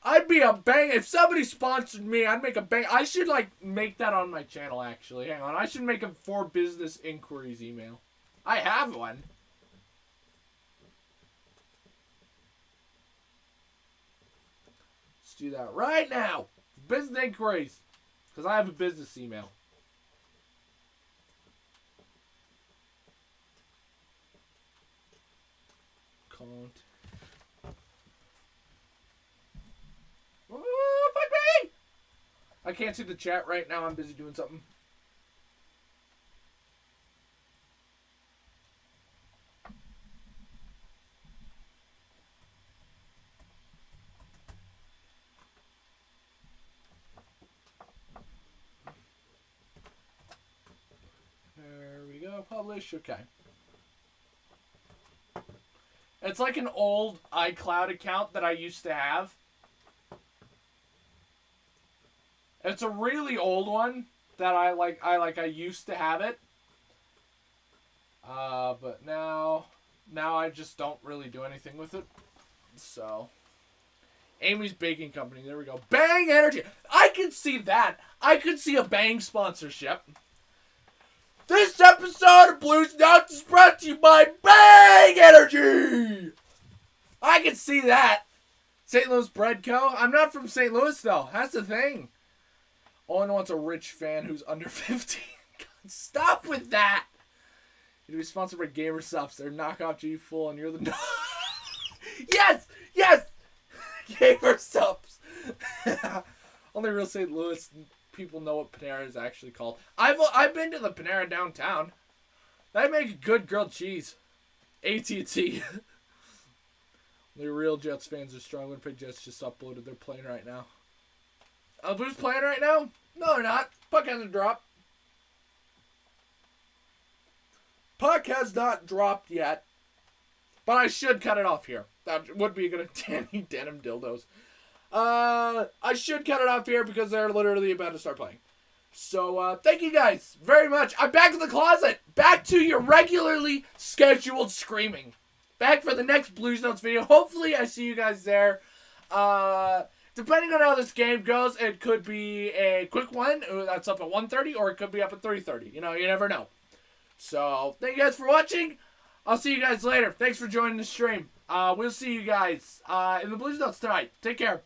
I'd be a bang. If somebody sponsored me, I'd make a bang. I should, like, make that on my channel, actually. Hang on. I should make a for business inquiries email. I have one. Let's do that right now. Business inquiries. Because I have a business email. Can't. Oh, fuck me! I can't see the chat right now. I'm busy doing something. There we go. Publish. Okay. It's like an old iCloud account that I used to have. It's a really old one that I used to have it. But now I just don't really do anything with it. So, Amy's Baking Company. There we go. Bang Energy. I can see that. I could see a Bang sponsorship. This episode of Blues Notes is brought to you by Bang Energy. I can see that. St. Louis Bread Co. I'm not from St. Louis, though. That's the thing. Owen wants a rich fan who's under 15. God, stop with that. You'd be sponsored by GamerSupps. They're knockoff G Fuel, and you're the... Yes! Yes! GamerSupps. Only real St. Louis people know what Panera is actually called. I've been to the Panera downtown. They make good grilled cheese. AT&T. The real Jets fans are strong. Winnipeg Jets just uploaded. They're playing right now. Blues playing right now? No, they're not. Puck hasn't dropped. Puck has not dropped yet. But I should cut it off here. That would be a good Danny Denim dildos. I should cut it off here because they're literally about to start playing. So, thank you guys very much. I'm back in the closet. Back to your regularly scheduled screaming. Back for the next Blues Notes video. Hopefully, I see you guys there. Depending on how this game goes, it could be a quick one that's up at 1:30, or it could be up at 3:30. You know, you never know. So, thank you guys for watching. I'll see you guys later. Thanks for joining the stream. We'll see you guys in the Blues Notes tonight. Take care.